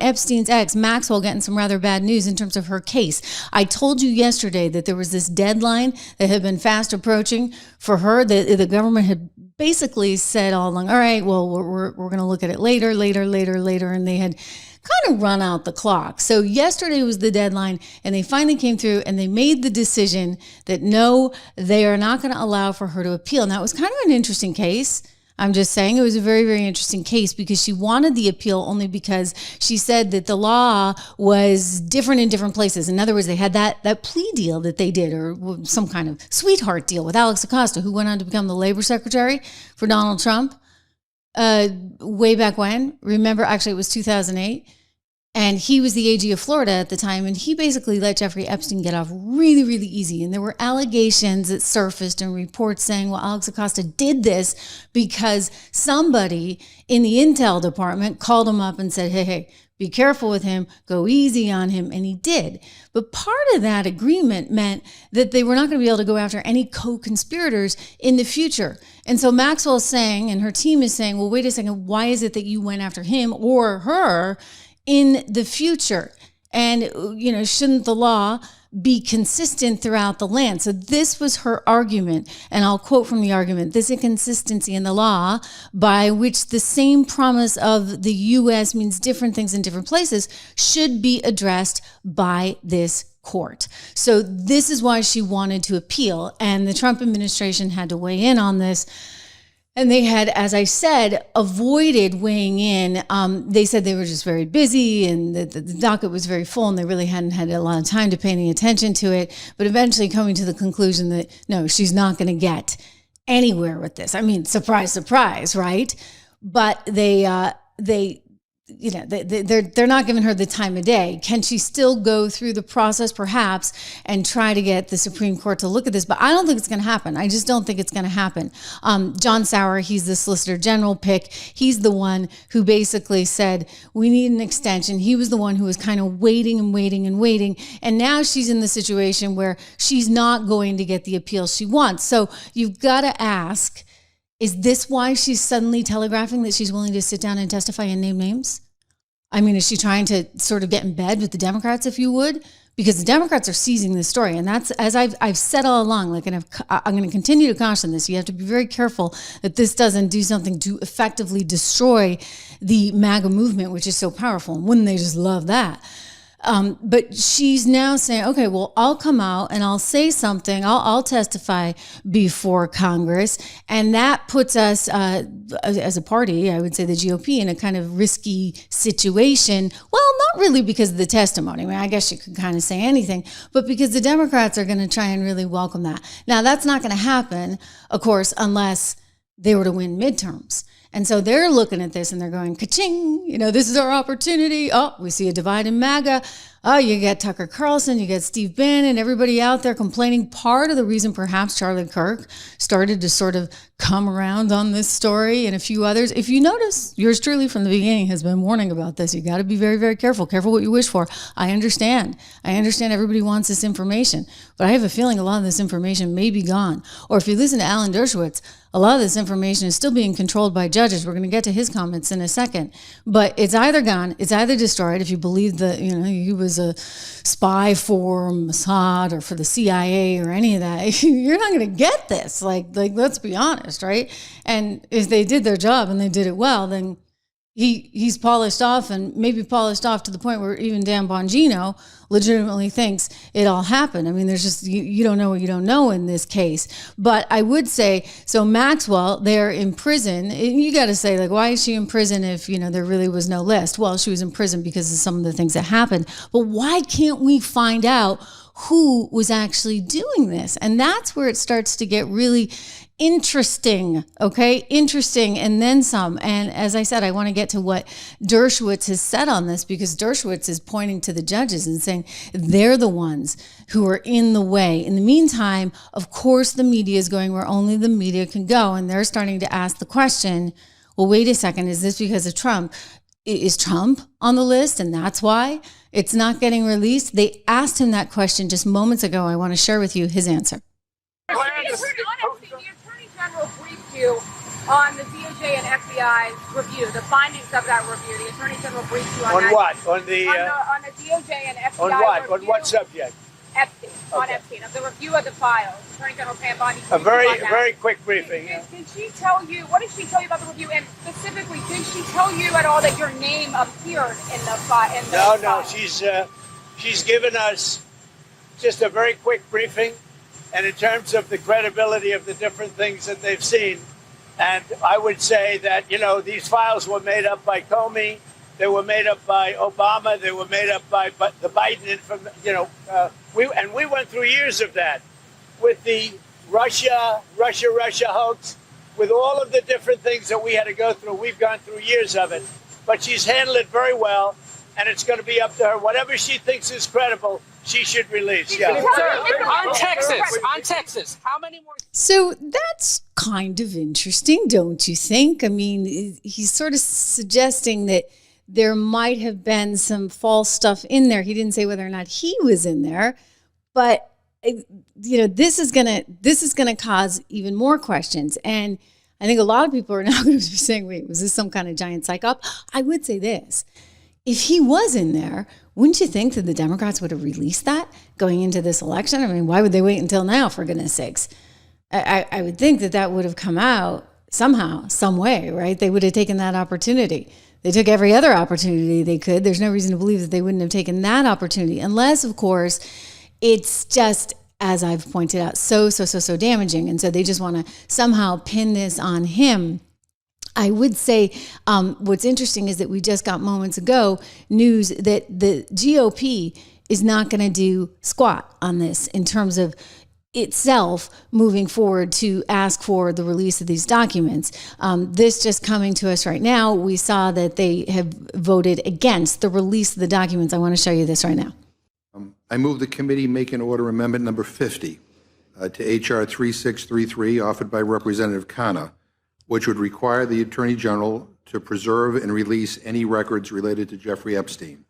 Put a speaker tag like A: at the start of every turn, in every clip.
A: Epstein's ex, Maxwell, getting some rather bad news in terms of her case. I told you yesterday that there was this deadline that had been fast approaching for her. The government had basically said all along, all right, well, we're going to look at it later. And they had kind of run out the clock. So yesterday was the deadline, and they finally came through and they made the decision that no, they are not going to allow for her to appeal. Now, it was kind of an interesting case. I'm just saying it was a very, very interesting case because she wanted the appeal only because she said that the law was different in different places. In other words, they had that plea deal that they did, or some kind of sweetheart deal with Alex Acosta, who went on to become the labor secretary for Donald Trump way back when. Remember, actually, it was 2008. And he was the AG of Florida at the time, and he basically let Jeffrey Epstein get off really, really easy. And there were allegations that surfaced and reports saying, well, Alex Acosta did this because somebody in the intel department called him up and said, hey, be careful with him, go easy on him, and he did. But part of that agreement meant that they were not going to be able to go after any co-conspirators in the future. And so Maxwell's saying, and her team is saying, well, wait a second, why is it that you went after him or her in the future? And, shouldn't the law be consistent throughout the land? So this was her argument, and I'll quote from the argument: this inconsistency in the law by which the same promise of the U.S. means different things in different places should be addressed by this court. So this is why she wanted to appeal, and the Trump administration had to weigh in on this. And they had, as I said, avoided weighing in. They said they were just very busy and the docket was very full and they really hadn't had a lot of time to pay any attention to it. But eventually coming to the conclusion that, no, she's not going to get anywhere with this. I mean, surprise, surprise, right? But they're not giving her the time of day. Can she still go through the process perhaps and try to get the Supreme Court to look at this? But I don't think it's going to happen. I just don't think it's going to happen. John Sauer, he's the Solicitor General pick. He's the one who basically said, we need an extension. He was the one who was kind of waiting. And now she's in the situation where she's not going to get the appeal she wants. So you've got to ask, is this why she's suddenly telegraphing that she's willing to sit down and testify and name names? I mean, is she trying to sort of get in bed with the Democrats, if you would? Because the Democrats are seizing this story. And that's, as I've said all along, and I'm going to continue to caution this. You have to be very careful that this doesn't do something to effectively destroy the MAGA movement, which is so powerful. And wouldn't they just love that? But she's now saying, okay, well, I'll come out and I'll say something. I'll testify before Congress. And that puts us, as a party, I would say the GOP, in a kind of risky situation. Well, not really because of the testimony. I mean, I guess you could kind of say anything, but because the Democrats are going to try and really welcome that. Now, that's not going to happen, of course, unless they were to win midterms. And so they're looking at this and they're going, ka-ching, this is our opportunity. Oh, we see a divide in MAGA. Oh, you get Tucker Carlson, you get Steve Bannon, everybody out there complaining. Part of the reason perhaps Charlie Kirk started to sort of come around on this story and a few others. If you notice, yours truly from the beginning has been warning about this. You got to be very, very careful. Careful what you wish for. I understand everybody wants this information, but I have a feeling a lot of this information may be gone. Or if you listen to Alan Dershowitz, a lot of this information is still being controlled by judges. We're going to get to his comments in a second, but it's either gone, it's either destroyed. If you believe that, he was a spy for Mossad or for the CIA or any of that, you're not going to get this. Like, let's be honest, right? And if they did their job and they did it well, then he's polished off, and maybe polished off to the point where even Dan Bongino legitimately thinks it all happened. I mean, there's just, you don't know what you don't know in this case. But I would say, so Maxwell, they're in prison. And you got to say, like, why is she in prison if, there really was no list? Well, she was in prison because of some of the things that happened. But why can't we find out who was actually doing this? And that's where it starts to get really interesting, okay? Interesting, and then some. And as I said, I want to get to what Dershowitz has said on this, because Dershowitz is pointing to the judges and saying they're the ones who are in the way. In the meantime, of course, the media is going where only the media can go, and they're starting to ask the question, well, wait a second, is this because of Trump? Is Trump on the list, and that's why it's not getting released? They asked him that question just moments ago. I want to share with you his answer.
B: The Attorney General briefed you on the DOJ and FBI's review, the findings of that review. The Attorney General briefed you on
C: that.
B: On
C: what? On the
B: DOJ and FBI
C: on what?
B: review.
C: On what subject?
B: Epstein. Okay. On Epstein, of the review of the files. Attorney General Bondi.
C: A very quick briefing.
B: Did she tell you, what did she tell you about the review? And specifically, did she tell you at all that your name appeared in the file?
C: No, she's given us just a very quick briefing. And in terms of the credibility of the different things that they've seen, and I would say that, these files were made up by Comey, they were made up by Obama, they were made up by the Biden, we went through years of that with the Russia hoax, with all of the different things that we had to go through. We've gone through years of it, but she's handled it very well, and it's going to be up to her. Whatever she thinks is credible, she should release. Yeah.
D: On Texas, how many more?
A: So that's kind of interesting, don't you think? I mean, he's sort of suggesting that there might have been some false stuff in there. He didn't say whether or not he was in there, but this is gonna cause even more questions. And I think a lot of people are now going to be saying, "Wait, was this some kind of giant psych op?" I would say this: if he was in there, wouldn't you think that the Democrats would have released that going into this election? I mean, why would they wait until now, for goodness sakes? I would think that would have come out somehow, some way, right? They would have taken that opportunity. They took every other opportunity they could. There's no reason to believe that they wouldn't have taken that opportunity, unless, of course, it's just, as I've pointed out, so damaging. And so they just want to somehow pin this on him. I would say what's interesting is that we just got moments ago news that the GOP is not going to do squat on this in terms of itself moving forward to ask for the release of these documents. This just coming to us right now, we saw that they have voted against the release of the documents. I want to show you this right now.
E: I move the committee make an order amendment number 50 to H.R. 3633 offered by Representative Khanna, which would require the Attorney General to preserve and release any records related to Jeffrey Epstein.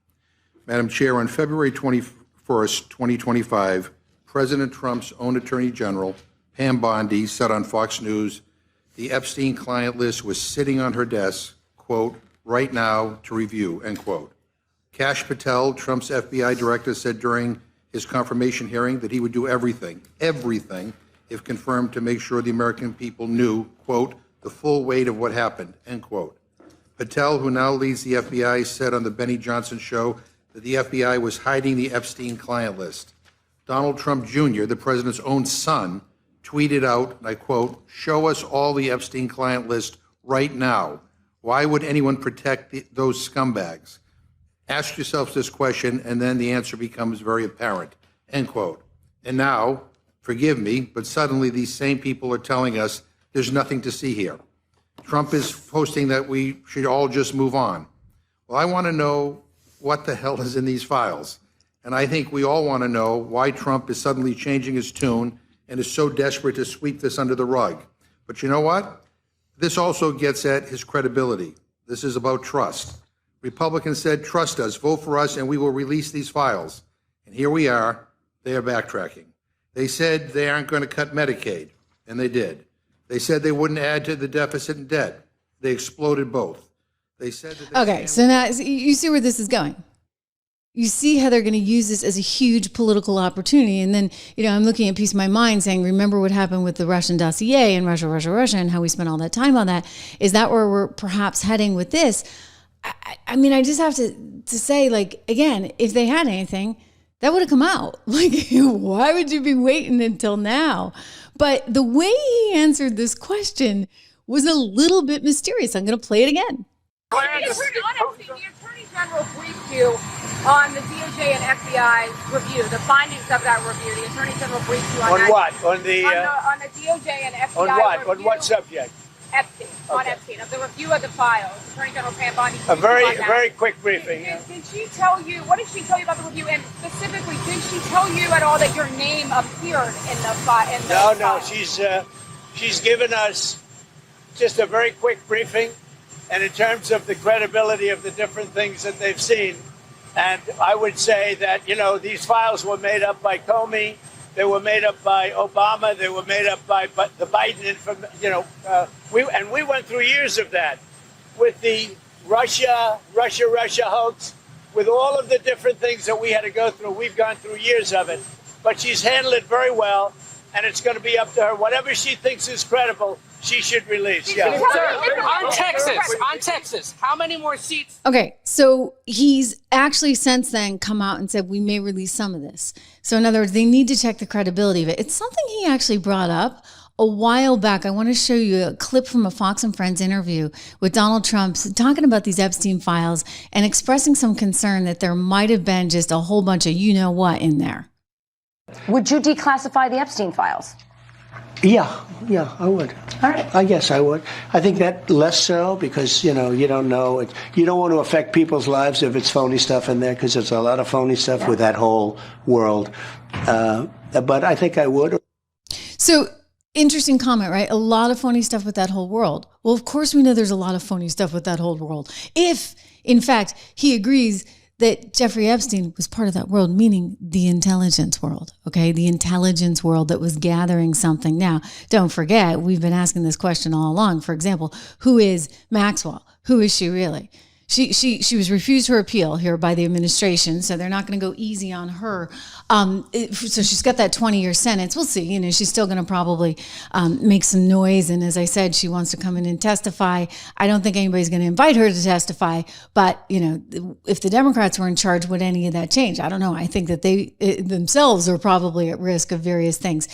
E: Madam Chair, on February 21st, 2025, President Trump's own Attorney General, Pam Bondi, said on Fox News, the Epstein client list was sitting on her desk, quote, right now to review, end quote. Kash Patel, Trump's FBI director, said during his confirmation hearing that he would do everything, if confirmed, to make sure the American people knew, quote, the full weight of what happened, end quote. Patel, who now leads the FBI, said on the Benny Johnson show that the FBI was hiding the Epstein client list. Donald Trump Jr., the president's own son, tweeted out, and I quote, show us all the Epstein client list right now. Why would anyone protect those scumbags? Ask yourselves this question, and then the answer becomes very apparent, end quote. And now, forgive me, but suddenly these same people are telling us there's nothing to see here. Trump is posting that we should all just move on. Well, I want to know what the hell is in these files. And I think we all want to know why Trump is suddenly changing his tune and is so desperate to sweep this under the rug. But you know what? This also gets at his credibility. This is about trust. Republicans said, trust us, vote for us, and we will release these files. And here we are. They are backtracking. They said they aren't going to cut Medicaid, and they did. They said they wouldn't add to the deficit and debt. They exploded both. They said that.
A: Okay, so now you see where this is going. You see how they're going to use this as a huge political opportunity. And then, I'm looking at a piece of my mind saying, remember what happened with the Russian dossier and Russia, and how we spent all that time on that. Is that where we're perhaps heading with this? I mean, I just have to say, again, if they had anything, that would have come out. Why would you be waiting until now? But the way he answered this question was a little bit mysterious. I'm going to play it again.
B: The Attorney General briefed you on the DOJ and FBI's review, the findings of that review. The Attorney General briefed you on that.
C: What? On the
B: DOJ and FBI
C: on what?
B: review.
C: On what subject?
B: Epstein. Okay. On Epstein, of the review of the files. Attorney General Pam Bondi.
C: A very quick briefing.
B: Did she tell you, what did she tell you about the review? And specifically, did she tell you at all that your name appeared in the file?
C: No, she's given us just a very quick briefing. And in terms of the credibility of the different things that they've seen, and I would say that, these files were made up by Comey, They were made up by Obama. They were made up by the Biden, we went through years of that with the Russia hoax, with all of the different things that we had to go through. We've gone through years of it, but she's handled it very well, and it's going to be up to her. Whatever she thinks is credible, she should release. Yeah.
D: Sir, on Texas, how many more seats?
A: Okay, so he's actually since then come out and said we may release some of this. So in other words, they need to check the credibility of it. It's something he actually brought up a while back. I want to show you a clip from a Fox and Friends interview with Donald Trump talking about these Epstein files and expressing some concern that there might have been just a whole bunch of you-know-what in there.
F: Would you declassify the Epstein files?
G: Yeah, I would.
F: All right.
G: I guess I would. I think that less so because, you don't know. You don't want to affect people's lives if it's phony stuff in there because there's a lot of phony stuff with that whole world. But I think I would.
A: So interesting comment, right? A lot of phony stuff with that whole world. Well, of course we know there's a lot of phony stuff with that whole world. If, in fact, he agrees that Jeffrey Epstein was part of that world, meaning the intelligence world, okay? The intelligence world that was gathering something. Now, don't forget, we've been asking this question all along. For example, who is Maxwell? Who is she really? She was refused her appeal here by the administration, so they're not going to go easy on her. So she's got that 20-year sentence. We'll see. She's still going to probably make some noise. And as I said, she wants to come in and testify. I don't think anybody's going to invite her to testify. But if the Democrats were in charge, would any of that change? I don't know. I think that they themselves are probably at risk of various things.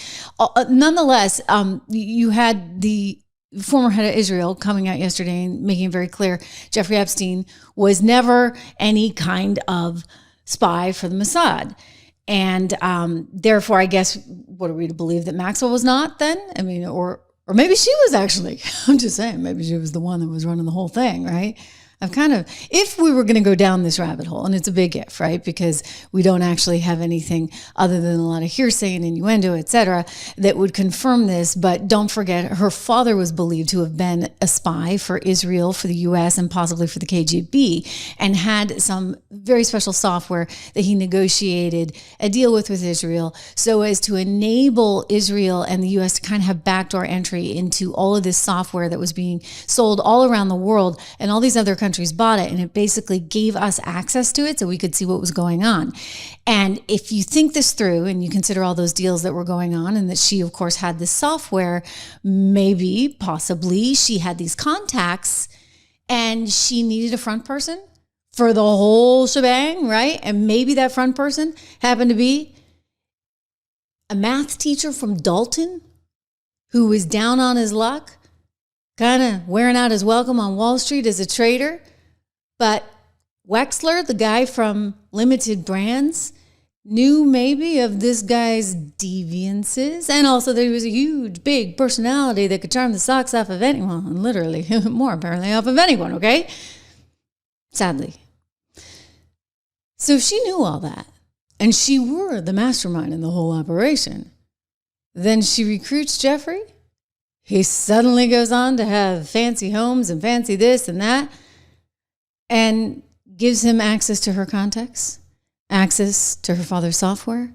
A: Nonetheless, you had the former head of Israel coming out yesterday and making it very clear Jeffrey Epstein was never any kind of spy for the Mossad. And therefore, I guess, what are we to believe that Maxwell was not then? I mean, or maybe she was actually. I'm just saying, maybe she was the one that was running the whole thing, right? If we were going to go down this rabbit hole, and it's a big if, right? Because we don't actually have anything other than a lot of hearsay and innuendo, et cetera, that would confirm this. But don't forget, her father was believed to have been a spy for Israel, for the U.S., and possibly for the KGB, and had some very special software that he negotiated a deal with Israel so as to enable Israel and the U.S. to kind of have backdoor entry into all of this software that was being sold all around the world, and all these other countries bought it, and it basically gave us access to it so we could see what was going on. And if you think this through and you consider all those deals that were going on, and that she, of course, had this software, maybe, possibly, she had these contacts and she needed a front person for the whole shebang, right? And maybe that front person happened to be a math teacher from Dalton who was down on his luck, kind of wearing out his welcome on Wall Street as a trader. But Wexler, the guy from Limited Brands, knew maybe of this guy's deviances, and also that he was a huge, big personality that could charm the socks off of anyone, and literally more apparently off of anyone, okay? Sadly. So if she knew all that, and she were the mastermind in the whole operation, then she recruits Jeffrey. He suddenly goes on to have fancy homes and fancy this and that, and gives him access to her contacts, access to her father's software.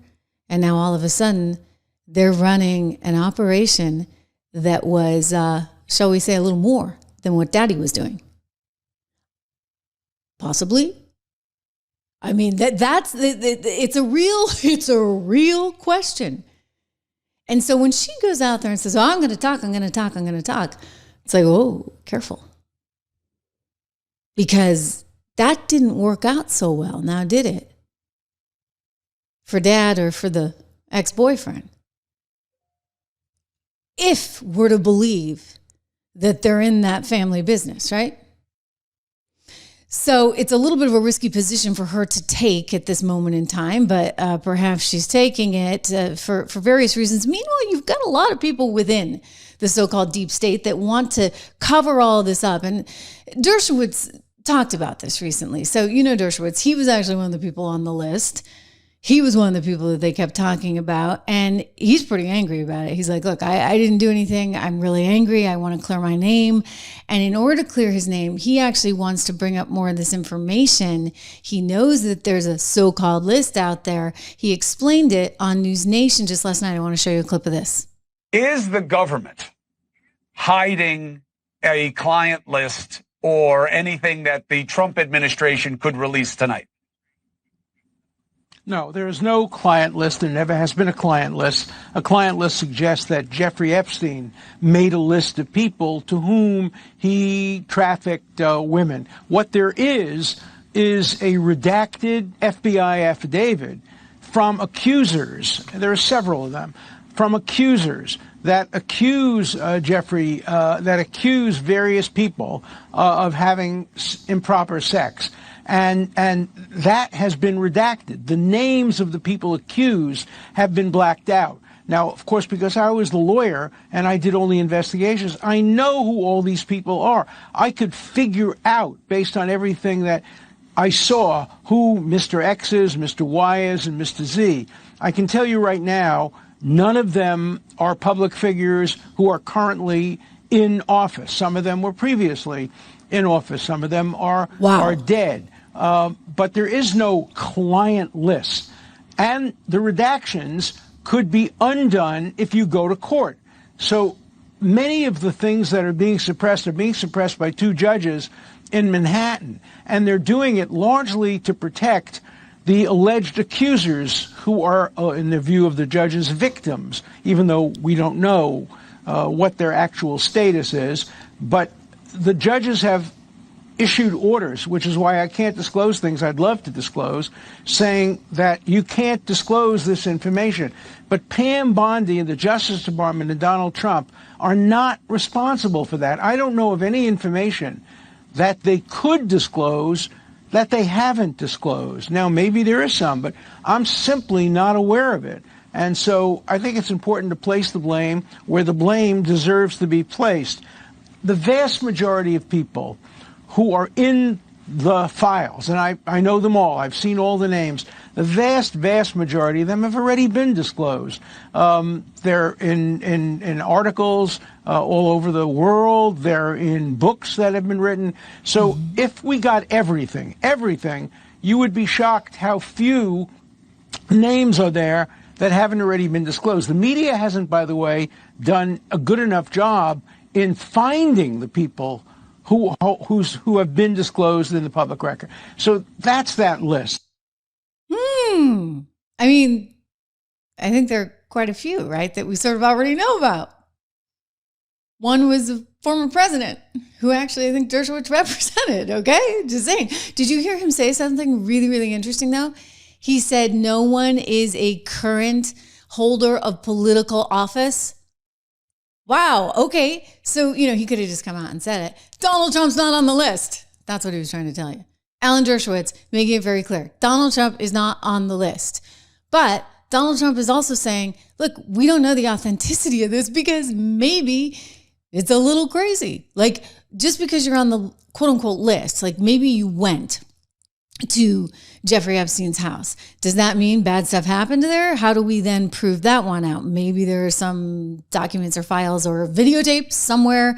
A: And now all of a sudden, they're running an operation that was, shall we say, a little more than what Daddy was doing. Possibly. I mean, it's a real question. And so when she goes out there and says, I'm going to talk, it's like, oh, careful. Because that didn't work out so well, now did it? For Dad or for the ex-boyfriend. If we're to believe that they're in that family business, right? So it's a little bit of a risky position for her to take at this moment in time, but perhaps she's taking it for various reasons. Meanwhile, you've got a lot of people within the so-called deep state that want to cover all this up. And Dershowitz talked about this recently. So you know Dershowitz, he was actually one of the people on the list. he was one of the people that they kept talking about, and he's pretty angry about it. He's like, look, I didn't do anything. I'm really angry. I want to clear my name. And in order to clear his name, he actually wants to bring up more of this information. He knows that there's a so-called list out there. He explained it on News Nation just last night. I want to show you a clip of this.
H: Is the government hiding a client list or anything that the Trump administration could release tonight?
I: No, there is no client list. There never has been a client list. A client list suggests that Jeffrey Epstein made a list of people to whom he trafficked women. What there is a redacted FBI affidavit from accusers. There are several of them. From accusers that accuse Jeffrey, that accuse various people of having improper sex. And that has been redacted. The names of the people accused have been blacked out. Now, of course, because I was the lawyer and I did all the investigations, I know who all these people are. I could figure out, based on everything that I saw, who Mr. X is, Mr. Y is, and Mr. Z. I can tell you right now, none of them are public figures who are currently in office. Some of them were previously in office. Some of them are dead. But there is no client list. And the redactions could be undone if you go to court. So many of the things that are being suppressed by two judges in Manhattan. And they're doing it largely to protect the alleged accusers who are, in the view of the judges, victims, even though we don't know what their actual status is. But the judges have issued orders, which is why I can't disclose things I'd love to disclose, saying that you can't disclose this information. But Pam Bondi and the Justice Department and Donald Trump are not responsible for that. I don't know of any information that they could disclose that they haven't disclosed. Now, maybe there is some, but I'm simply not aware of it. And so I think it's important to place the blame where the blame deserves to be placed. The vast majority of people who are in the files, and I know them all, I've seen all the names, the vast majority of them have already been disclosed. They're in articles all over the world. They're in books that have been written. So if we got everything, you would be shocked how few names are there that haven't already been disclosed. The media hasn't, by the way, done a good enough job in finding the people who have been disclosed in the public record. So that's that list.
A: I mean, I think there are quite a few, right, that we sort of already know about. One was a former president who actually I think Dershowitz represented, okay? Just saying. Did you hear him say something really, really interesting, though? He said no one is a current holder of political office. Wow, okay. So, he could have just come out and said it. Donald Trump's not on the list. That's what he was trying to tell you. Alan Dershowitz making it very clear. Donald Trump is not on the list. But Donald Trump is also saying, look, we don't know the authenticity of this because maybe it's a little crazy. Like, just because you're on the quote unquote list, like maybe you went to Jeffrey Epstein's house. Does that mean bad stuff happened there? How do we then prove that one out? Maybe there are some documents or files or videotapes somewhere.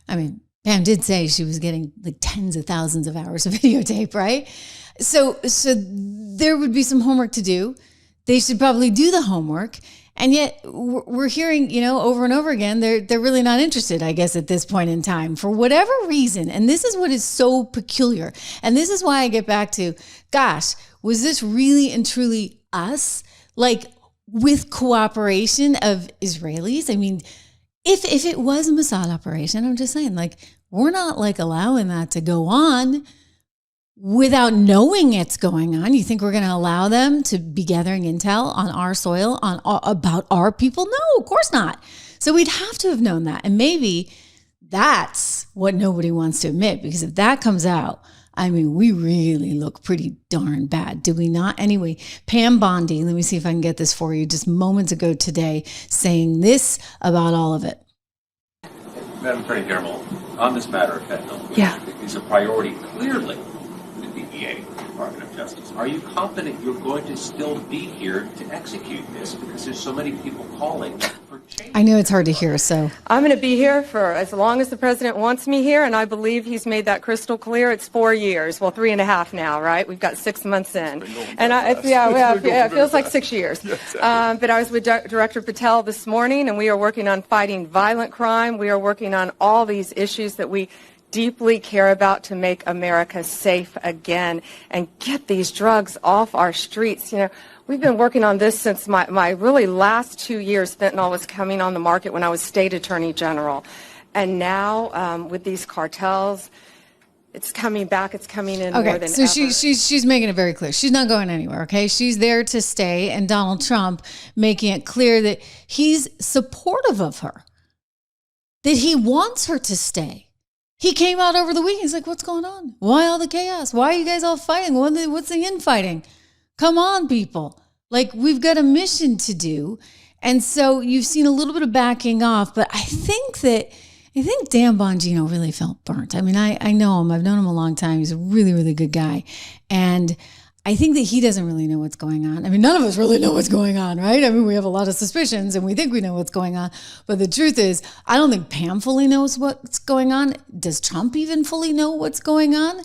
A: I mean, Pam did say she was getting like tens of thousands of hours of videotape, right? So there would be some homework to do. They should probably do the homework. And yet we're hearing, over and over again, they're really not interested, I guess, at this point in time for whatever reason. And this is what is so peculiar. And this is why I get back to, gosh, was this really and truly us? Like with cooperation of Israelis? I mean, if it was a Mossad operation, I'm just saying, like, we're not like allowing that to go on without knowing it's going on. You think we're going to allow them to be gathering intel on our soil about our people? No, of course not. So we'd have to have known that. And maybe that's what nobody wants to admit, because if that comes out, I mean, we really look pretty darn bad, do we not? Anyway, Pam Bondi, let me see if I can get this for you, just moments ago today, saying this about all of it.
J: Madam Attorney General, on this matter of fentanyl, which is a priority clearly for the DEA, Department of Justice. Are you confident you're going to still be here to execute this? Because there's so many people calling for change.
A: I know it's hard to hear, so.
K: I'm going to be here for as long as the president wants me here, and I believe he's made that crystal clear. It's 4 years, well, 3.5 now, right? We've got 6 months in. And it feels like 6 years. But I was with Director Patel this morning, and we are working on fighting violent crime. We are working on all these issues that we deeply care about to make America safe again and get these drugs off our streets. You know, we've been working on this since my really last 2 years. Fentanyl was coming on the market when I was state attorney general. And now with these cartels, it's coming back. It's coming in more than ever.
A: So she's making it very clear. She's not going anywhere, okay? She's there to stay. And Donald Trump making it clear that he's supportive of her, that he wants her to stay. He came out over the weekend. He's like, what's going on? Why all the chaos? Why are you guys all fighting? What's the infighting? Come on, people. Like, we've got a mission to do. And so you've seen a little bit of backing off, but I think Dan Bongino really felt burnt. I mean, I know him. I've known him a long time. He's a really, really good guy. And I think that he doesn't really know what's going on. I mean, none of us really know what's going on, right? I mean, we have a lot of suspicions and we think we know what's going on. But the truth is, I don't think Pam fully knows what's going on. Does Trump even fully know what's going on?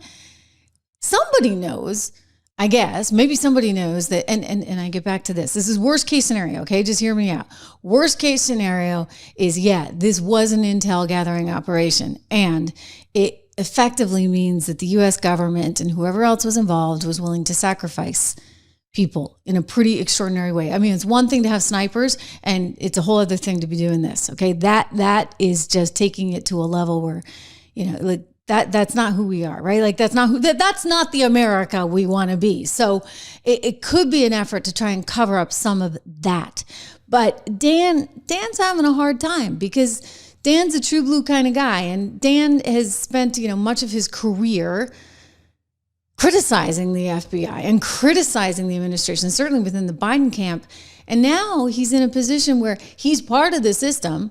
A: Somebody knows, I guess. Maybe somebody knows that. And I get back to this. This is worst case scenario, okay? Just hear me out. Worst case scenario is, this was an intel gathering operation. And it effectively means that the U.S. government and whoever else was involved was willing to sacrifice people in a pretty extraordinary way. I mean, it's one thing to have snipers, and it's a whole other thing to be doing this. Okay, that is just taking it to a level where, like that's not who we are, right? Like that's not the America we want to be. So it could be an effort to try and cover up some of that. But Dan's having a hard time because Dan's a true blue kind of guy, and Dan has spent, much of his career criticizing the FBI and criticizing the administration, certainly within the Biden camp. And now he's in a position where he's part of the system.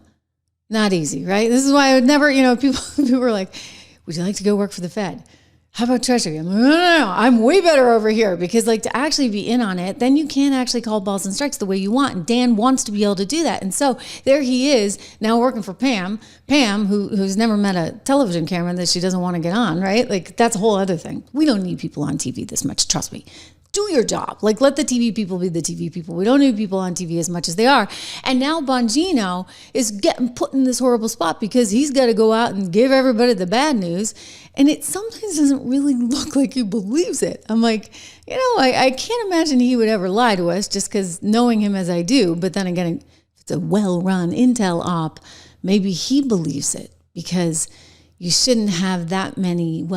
A: Not easy, right? This is why I would never, people are like, would you like to go work for the Fed? How about Treasury? I'm like, no, I'm way better over here, because to actually be in on it, then you can't actually call balls and strikes the way you want. And Dan wants to be able to do that. And so there he is now working for Pam, who's never met a television camera that she doesn't want to get on, right? Like that's a whole other thing. We don't need people on TV this much. Trust me. Do your job. Like, let the TV people be the TV people. We don't need people on TV as much as they are. And now Bongino is getting put in this horrible spot because he's got to go out and give everybody the bad news. And it sometimes doesn't really look like he believes it. I'm like, I can't imagine he would ever lie to us, just because knowing him as I do. But then again, if it's a well-run intel op, maybe he believes it, because you shouldn't have that many,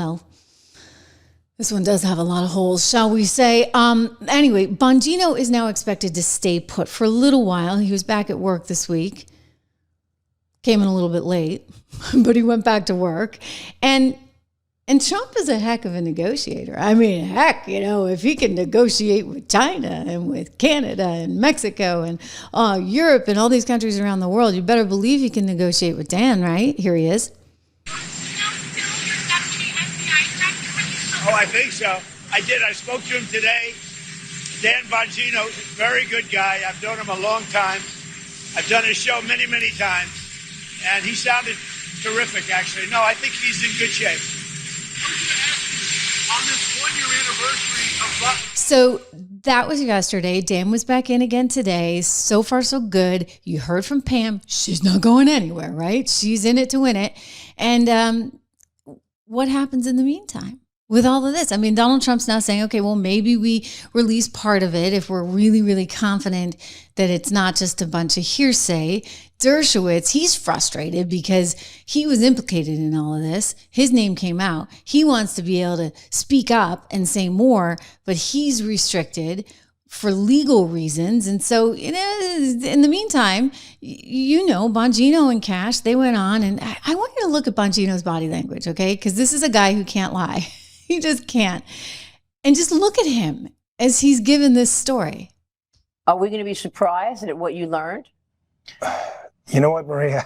A: this one does have a lot of holes, shall we say. Anyway, Bongino is now expected to stay put for a little while. He was back at work this week. Came in a little bit late, but he went back to work. And Trump is a heck of a negotiator. I mean, heck, if he can negotiate with China and with Canada and Mexico and Europe and all these countries around the world, you better believe he can negotiate with Dan, right? Here he is.
C: Oh, I think so. I did. I spoke to him today. Dan Bongino, very good guy. I've known him a long time. I've done his show many, many times. And he sounded terrific, actually. No, I think he's in good shape.
L: On this 1-year anniversary of Buck.
A: So that was yesterday. Dan was back in again today. So far, so good. You heard from Pam. She's not going anywhere, right? She's in it to win it. And what happens in the meantime with all of this? I mean, Donald Trump's now saying, okay, well, maybe we release part of it if we're really, really confident that it's not just a bunch of hearsay. Dershowitz, he's frustrated because he was implicated in all of this. His name came out. He wants to be able to speak up and say more, but he's restricted for legal reasons. And so, in the meantime, Bongino and Cash, they went on. And I want you to look at Bongino's body language, okay? Because this is a guy who can't lie. He just can't. And just look at him as he's given this story.
F: Are we going to be surprised at what you learned?
M: You know what, Maria?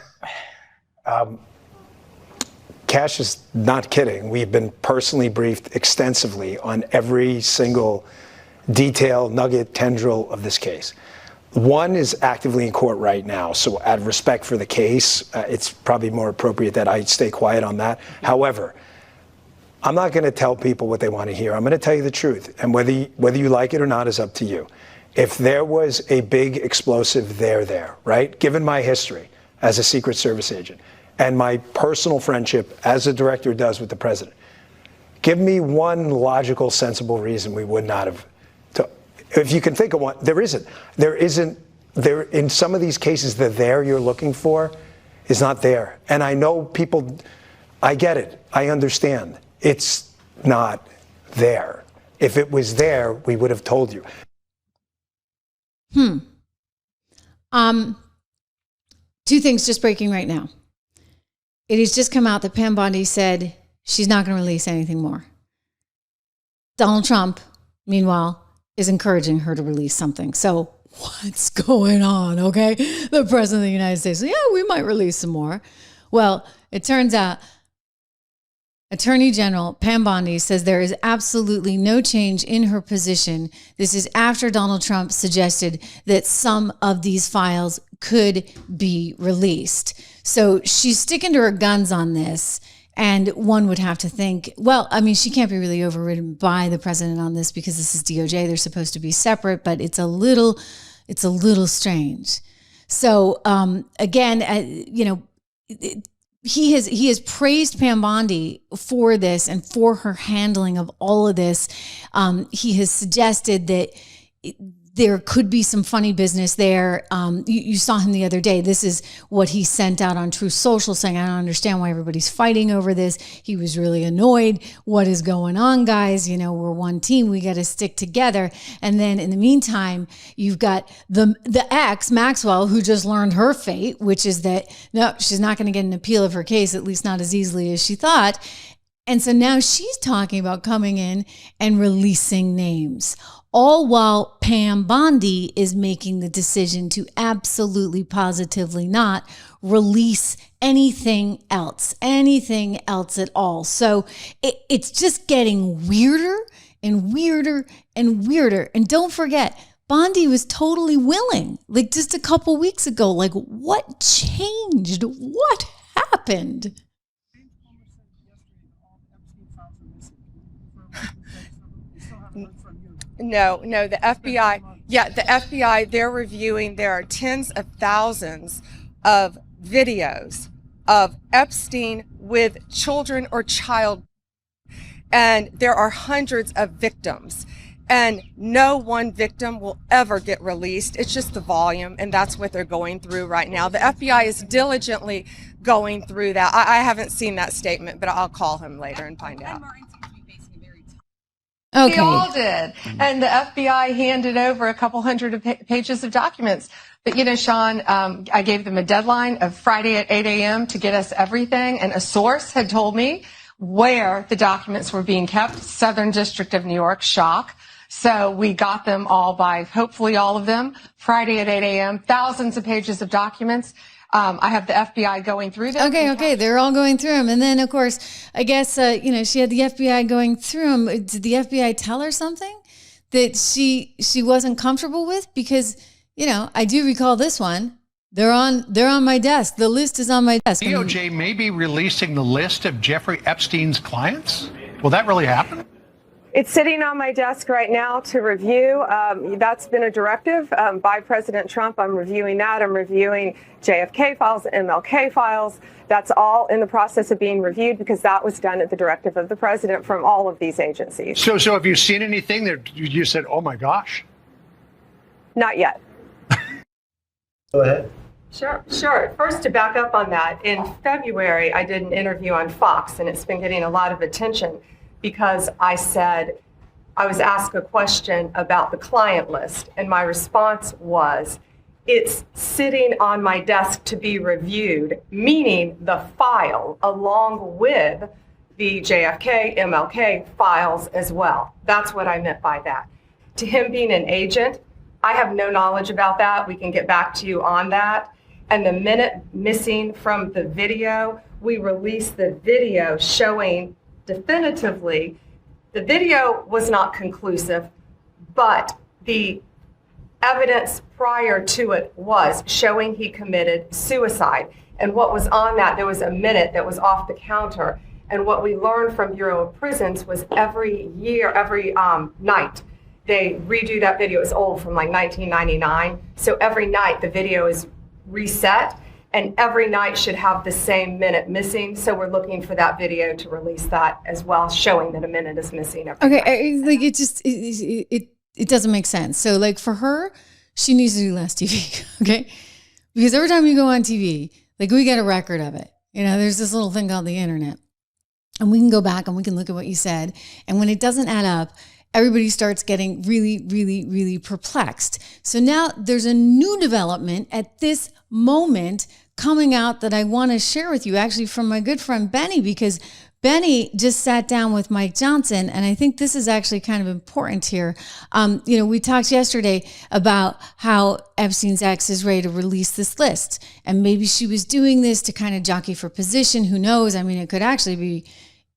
M: Cash is not kidding. We've been personally briefed extensively on every single detail, nugget, tendril of this case. One is actively in court right now, so out of respect for the case, it's probably more appropriate that I stay quiet on that. However, I'm not going to tell people what they want to hear. I'm going to tell you the truth, and whether you like it or not is up to you. If there was a big explosive there, right? Given my history as a Secret Service agent and my personal friendship as a director does with the president, give me one logical, sensible reason we would not have. If you can think of one, there isn't. There in some of these cases, the there you're looking for is not there. And I know people, I get it. I understand. It's not there. If it was there, we would have told you.
A: Two things just breaking right now. It has just come out that Pam Bondi said she's not going to release anything more. Donald Trump, meanwhile, is encouraging her to release something. So what's going on, okay? The president of the United States, yeah, we might release some more. Well, it turns out Attorney General Pam Bondi says there is absolutely no change in her position. This is after Donald Trump suggested that some of these files could be released. So she's sticking to her guns on this. And one would have to think, well, I mean, she can't be really overridden by the president on this because this is DOJ. They're supposed to be separate, but it's a little strange. So again, he has praised Pam Bondi for this and for her handling of all of this. He has suggested that there could be some funny business there. You saw him the other day. This is what he sent out on Truth Social saying, I don't understand why everybody's fighting over this. He was really annoyed. What is going on, guys? You know, we're one team. We got to stick together. And then in the meantime, you've got the ex, Maxwell, who just learned her fate, which is that, no, she's not going to get an appeal of her case, at least not as easily as she thought. And so now she's talking about coming in and releasing names. All while Pam Bondi is making the decision to absolutely positively not release anything else at all. So it's just getting weirder and weirder and weirder. And don't forget, Bondi was totally willing, like just a couple weeks ago. Like, what changed? What happened?
K: No, the FBI, they're reviewing, there are tens of thousands of videos of Epstein with children or child, and there are hundreds of victims, and no one victim will ever get released. It's just the volume, and that's what they're going through right now. The FBI is diligently going through that. I haven't seen that statement, but I'll call him later and find out.
A: Okay.
K: We all did. And the FBI handed over a couple hundred pages of documents. But, you know, Sean, I gave them a deadline of Friday at 8 a.m. to get us everything. And a source had told me where the documents were being kept. Southern District of New York, shock. So we got them all by, hopefully all of them, Friday at 8 a.m., thousands of pages of documents. I have the FBI going through them.
A: Okay. They're all going through them. And then, of course, I guess, she had the FBI going through them. Did the FBI tell her something that she wasn't comfortable with? Because, I do recall this one. They're on my desk. The list is on my desk.
N: DOJ may be releasing the list of Jeffrey Epstein's clients. Will that really happen?
K: It's sitting on my desk right now to review. That's been a directive by President Trump. I'm reviewing that. I'm reviewing JFK files, MLK files. That's all in the process of being reviewed because that was done at the directive of the president from all of these agencies.
N: So have you seen anything that you said, oh my gosh?
K: Not yet.
G: Go ahead.
K: Sure. First, to back up on that, in February, I did an interview on Fox, and it's been getting a lot of attention because I was asked a question about the client list, and my response was, it's sitting on my desk to be reviewed, meaning the file along with the JFK, MLK files as well. That's what I meant by that. To him being an agent, I have no knowledge about that. We can get back to you on that. and the minute missing from the video, we released the video showing definitively the video was not conclusive, but the evidence prior to it was showing he committed suicide. And what was on that, there was a minute that was off the counter. And what we learned from Bureau of Prisons was every night, they redo that video. It's old, from like 1999. So every night the video is reset, and every night should have the same minute missing. So we're looking for that video to release that as well, showing that a minute is missing every night.
A: Like it doesn't make sense. So like for her, she needs to do less TV, okay? Because every time you go on TV, like we get a record of it. You know, there's this little thing called the internet. And we can go back and we can look at what you said. And when it doesn't add up, everybody starts getting really, really, really perplexed. So now there's a new development at this moment coming out that I want to share with you, actually from my good friend Benny, because Benny just sat down with Mike Johnson, and I think this is actually kind of important here. We talked yesterday about how Epstein's ex is ready to release this list, and maybe she was doing this to kind of jockey for position. Who knows? I mean, it could actually be,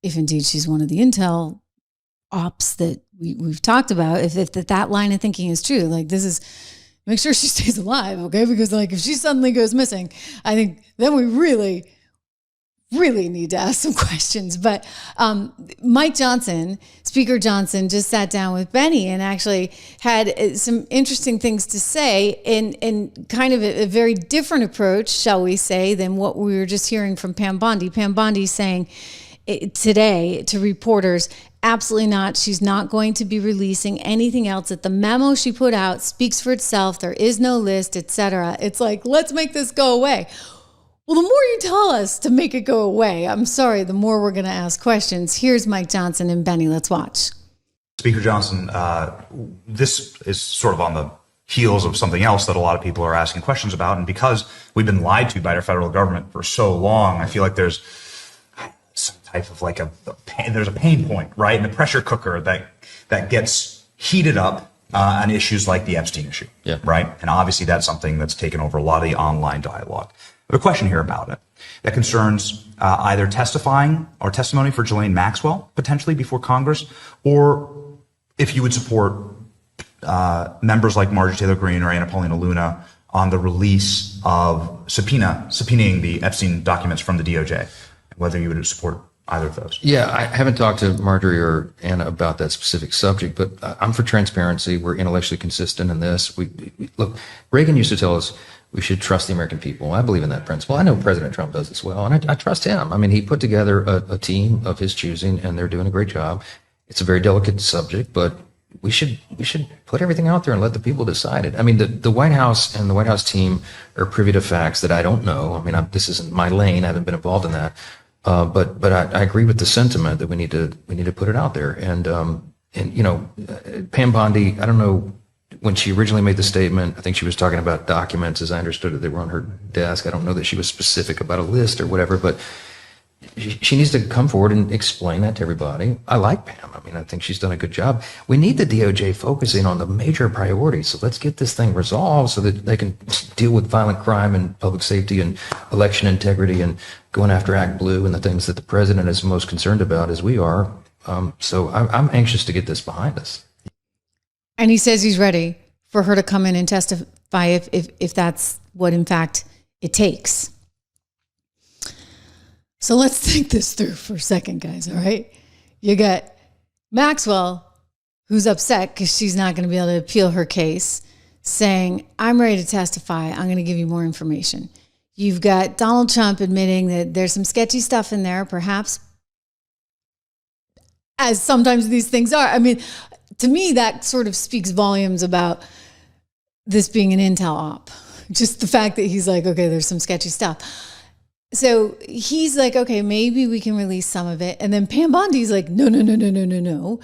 A: if indeed she's one of the intel ops that we've talked about, if that line of thinking is true, like this is, make sure she stays alive, okay? Because like if she suddenly goes missing, I think then we really need to ask some questions. But Mike Johnson, Speaker Johnson, just sat down with Benny and actually had some interesting things to say in kind of a very different approach, shall we say, than what we were just hearing from Pam Bondi. Pam Bondi saying today to reporters, absolutely not. She's not going to be releasing anything else. That the memo she put out speaks for itself. There is no list, etc. It's like, let's make this go away. Well, the more you tell us to make it go away, I'm sorry, the more we're going to ask questions. Here's Mike Johnson and Benny. Let's watch.
O: Speaker Johnson, this is sort of on the heels of something else that a lot of people are asking questions about. And because we've been lied to by our federal government for so long, I feel like there's some type of like there's a pain point, right? In the pressure cooker that gets heated up on issues like the Epstein issue, right? And obviously that's something that's taken over a lot of the online dialogue. I have a question here about it that concerns either testifying or testimony for Ghislaine Maxwell, potentially before Congress, or if you would support members like Marjorie Taylor Greene or Anna Paulina Luna on the release of subpoenaing the Epstein documents from the DOJ, whether you would support either of those.
P: Yeah, I haven't talked to Marjorie or Anna about that specific subject, but I'm for transparency. We're intellectually consistent in this. Look, Reagan used to tell us we should trust the American people. I believe in that principle. I know President Trump does as well, and I trust him. I mean, he put together a team of his choosing, and they're doing a great job. It's a very delicate subject, but we should put everything out there and let the people decide it. I mean, the White House and the White House team are privy to facts that I don't know. I mean, this isn't my lane. I haven't been involved in that. But I agree with the sentiment that we need to put it out there. And Pam Bondi, I don't know, when she originally made the statement, I think she was talking about documents, as I understood it, that were on her desk. I don't know that she was specific about a list or whatever, but she needs to come forward and explain that to everybody. I like Pam. I mean, I think she's done a good job. We need the DOJ focusing on the major priorities. So let's get this thing resolved so that they can deal with violent crime and public safety and election integrity and going after Act Blue and the things that the president is most concerned about, as we are. So I'm anxious to get this behind us.
A: And he says he's ready for her to come in and testify if that's what, in fact, it takes. So let's think this through for a second, guys, all right? You got Maxwell, who's upset because she's not going to be able to appeal her case, saying, I'm ready to testify. I'm going to give you more information. You've got Donald Trump admitting that there's some sketchy stuff in there, perhaps, as sometimes these things are. I mean, to me, that sort of speaks volumes about this being an intel op. Just the fact that he's like, okay, there's some sketchy stuff. So he's like, okay, maybe we can release some of it. And then Pam Bondi's like, no.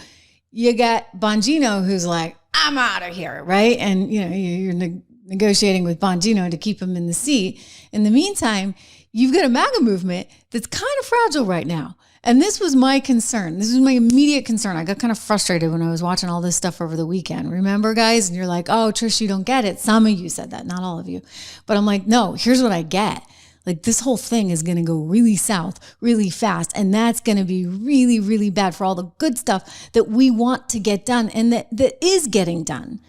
A: You got Bongino, who's like, I'm out of here, right? And you're negotiating with Bongino to keep him in the seat. In the meantime, you've got a MAGA movement that's kind of fragile right now. And this was my concern. This was my immediate concern. I got kind of frustrated when I was watching all this stuff over the weekend. Remember, guys? And you're like, oh, Trish, you don't get it. Some of you said that, not all of you. But I'm like, no, here's what I get. Like, this whole thing is going to go really south, really fast. And that's going to be really, really bad for all the good stuff that we want to get done and that is getting done.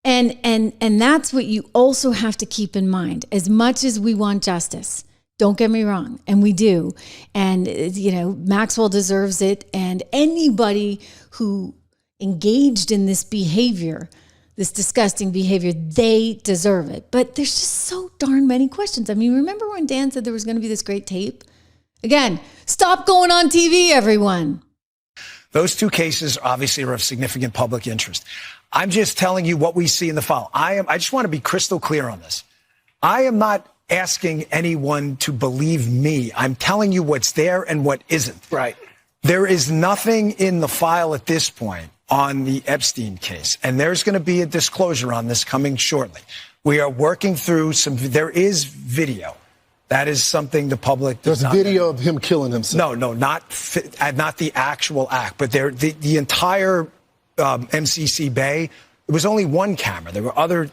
A: And that's what you also have to keep in mind. As much as we want justice, don't get me wrong, and we do. And, you know, Maxwell deserves it. And anybody who engaged in this behavior, this disgusting behavior, they deserve it. But there's just so darn many questions. I mean, remember when Dan said there was going to be this great tape? Again, stop going on TV, everyone.
M: Those two cases obviously are of significant public interest. I'm just telling you what we see in the file. I just want to be crystal clear on this. I am not asking anyone to believe me. I'm telling you what's there and what isn't.
G: Right.
M: There is nothing in the file at this point on the Epstein case, and there's going to be a disclosure on this coming shortly. We are working through there is video. That is something the public does not.
Q: There's video of him killing himself.
M: No, not the actual act, but the entire MCC Bay, it was only one camera.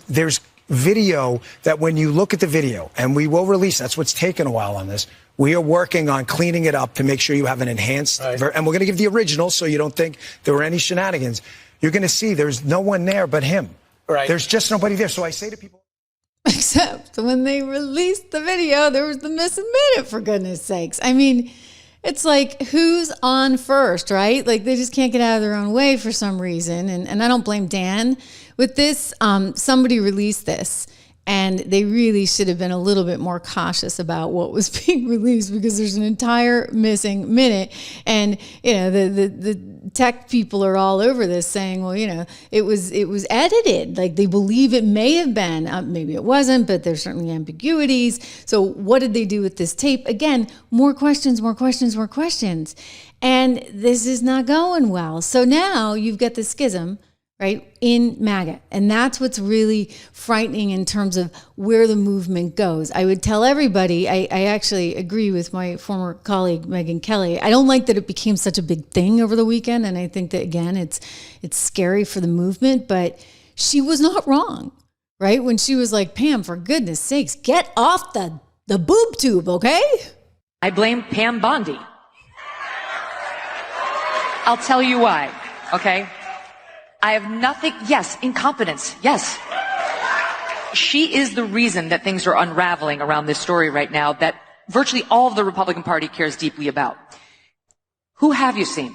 M: There's video that when you look at the video, and we will release, that's what's taken a while on this. We are working on cleaning it up to make sure you have an enhanced, and we're going to give the original so you don't think there were any shenanigans. You're going to see there's no one there but him.
G: Right.
M: There's just nobody there. So I say to people.
A: Except when they released the video, there was the missing minute, for goodness sakes. I mean, it's like, who's on first, right? Like, they just can't get out of their own way for some reason. And I don't blame Dan with this. Somebody released this, and they really should have been a little bit more cautious about what was being released, because there's an entire missing minute. And, you know, the tech people are all over this saying, well, you know, it was edited. Like, they believe it may have been, maybe it wasn't, but there's certainly ambiguities. So what did they do with this tape? Again, more questions. And this is not going well. So now you've got the schism, right, in MAGA. And that's what's really frightening in terms of where the movement goes. I would tell everybody, I actually agree with my former colleague, Megyn Kelly. I don't like that it became such a big thing over the weekend. And I think that, again, it's scary for the movement, but she was not wrong, right? When she was like, Pam, for goodness sakes, get off the boob tube, okay?
R: I blame Pam Bondi. I'll tell you why, okay? I have nothing, yes, incompetence, yes. She is the reason that things are unraveling around this story right now that virtually all of the Republican Party cares deeply about. Who have you seen?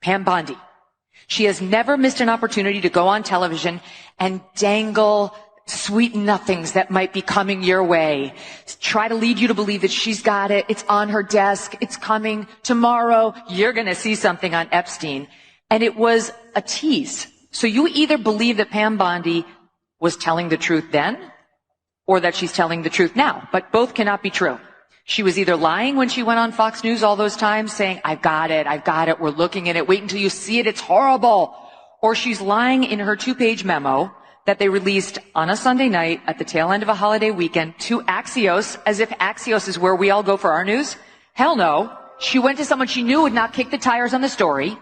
R: Pam Bondi. She has never missed an opportunity to go on television and dangle sweet nothings that might be coming your way. Try to lead you to believe that she's got it, it's on her desk, it's coming tomorrow, you're gonna see something on Epstein. And it was a tease. So you either believe that Pam Bondi was telling the truth then, or that she's telling the truth now. But both cannot be true. She was either lying when she went on Fox News all those times saying, I've got it, we're looking at it, wait until you see it, it's horrible. Or she's lying in her 2-page memo that they released on a Sunday night at the tail end of a holiday weekend to Axios, as if Axios is where we all go for our news. Hell no. She went to someone she knew would not kick the tires on the story,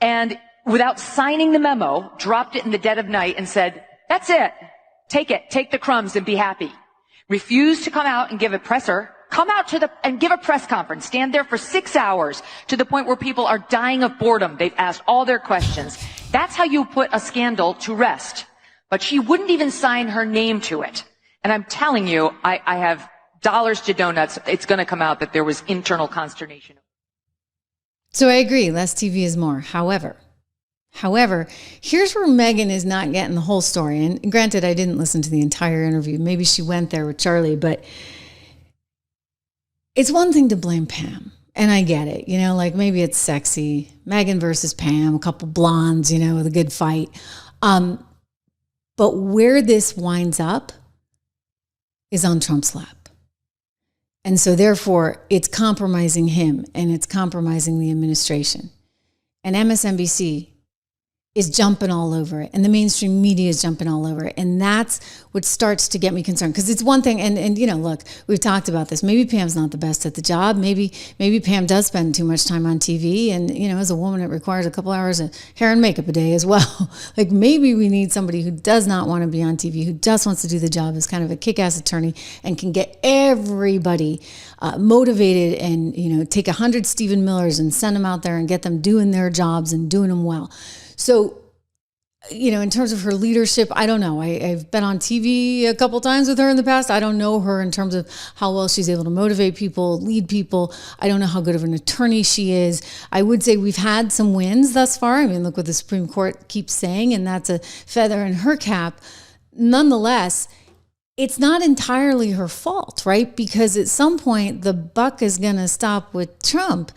R: and without signing the memo, dropped it in the dead of night and said, that's it. Take the crumbs and be happy. Refused to come out and give a presser. Come out and give a press conference. Stand there for 6 hours to the point where people are dying of boredom. They've asked all their questions. That's how you put a scandal to rest. But she wouldn't even sign her name to it. And I'm telling you, I have dollars to donuts. It's going to come out that there was internal consternation.
A: So I agree, less TV is more. However, here's where Megyn is not getting the whole story. And granted, I didn't listen to the entire interview. Maybe she went there with Charlie, but it's one thing to blame Pam. And I get it, you know, like maybe it's sexy. Megyn versus Pam, a couple blondes, you know, with a good fight. But where this winds up is on Trump's lap. And so therefore, it's compromising him and it's compromising the administration. And MSNBC is jumping all over it, and the mainstream media is jumping all over it. And that's what starts to get me concerned. Because it's one thing, and look, we've talked about this. Maybe Pam's not the best at the job. Maybe Pam does spend too much time on TV. And, as a woman, it requires a couple hours of hair and makeup a day as well. Like, maybe we need somebody who does not want to be on TV, who just wants to do the job as kind of a kick-ass attorney and can get everybody motivated and, take 100 Stephen Millers and send them out there and get them doing their jobs and doing them well. So, in terms of her leadership, I don't know. I've been on TV a couple times with her in the past. I don't know her in terms of how well she's able to motivate people, lead people. I don't know how good of an attorney she is. I would say we've had some wins thus far. I mean, look what the Supreme Court keeps saying, and that's a feather in her cap. Nonetheless, it's not entirely her fault, right? Because at some point, the buck is going to stop with Trump.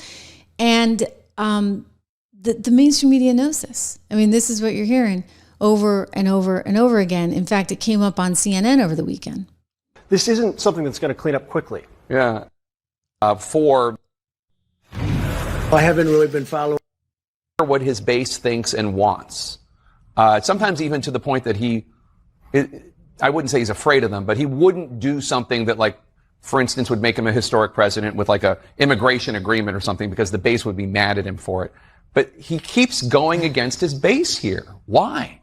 A: And the mainstream media knows this. I mean, this is what you're hearing over and over and over again. In fact, it came up on CNN over the weekend.
S: This isn't something that's going to clean up quickly.
D: Yeah.
G: I haven't really been following
T: what his base thinks and wants. Sometimes even to the point that I wouldn't say he's afraid of them, but he wouldn't do something that, like, for instance, would make him a historic president with like a immigration agreement or something, because the base would be mad at him for it. But he keeps going against his base here. Why?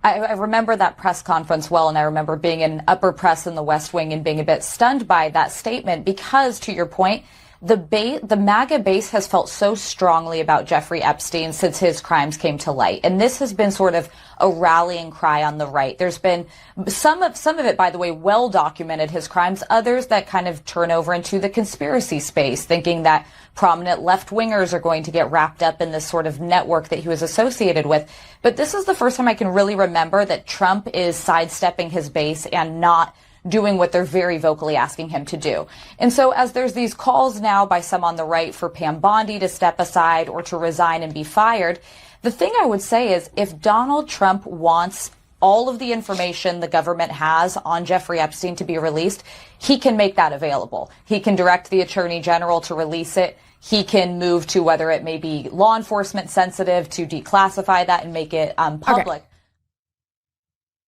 U: I remember that press conference well, and I remember being in upper press in the West Wing and being a bit stunned by that statement because, to your point, the MAGA base has felt so strongly about Jeffrey Epstein since his crimes came to light. And this has been sort of a rallying cry on the right. There's been some of it, by the way, well documented, his crimes, others that kind of turn over into the conspiracy space, thinking that prominent left-wingers are going to get wrapped up in this sort of network that he was associated with. But this is the first time I can really remember that Trump is sidestepping his base and not doing what they're very vocally asking him to do. And so as there's these calls now by some on the right for Pam Bondi to step aside or to resign and be fired, the thing I would say is if Donald Trump wants all of the information the government has on Jeffrey Epstein to be released, he can make that available. He can direct the Attorney General to release it. He can move to whether it may be law enforcement sensitive to declassify that and make it public.
A: Okay.